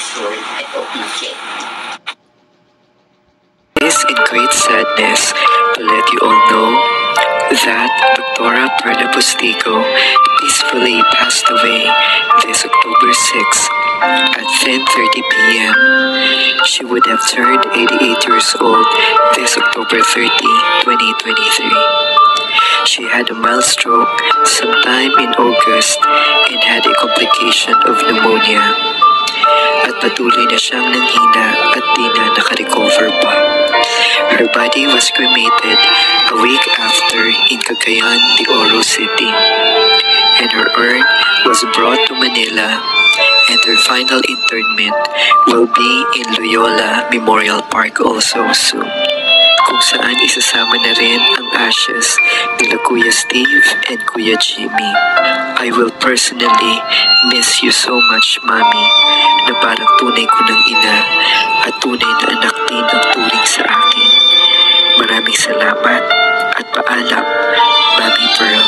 Sword at OPJ. It is in great sadness to let you all know that Dr. Perla Bustigo peacefully passed away this October 6 at 10:30 p.m. She would have turned 88 years old this October 30, 2023. She had a mild stroke sometime in August and had a complication of pneumonia. At patuloy na siyang nanghina at di na nakarecover pa. Her body was cremated a week after in Cagayan de Oro City, and her urn was brought to Manila, and her final interment will be in Loyola Memorial Park also soon, kung saan isasama na rin ang ashes nila Kuya Steve and Kuya Jimmy. I will personally miss you so much, Mami, na parang tunay ko ng ina at tunay na anak din ang turing sa akin. Maraming salamat at paalam, Mami Pearl.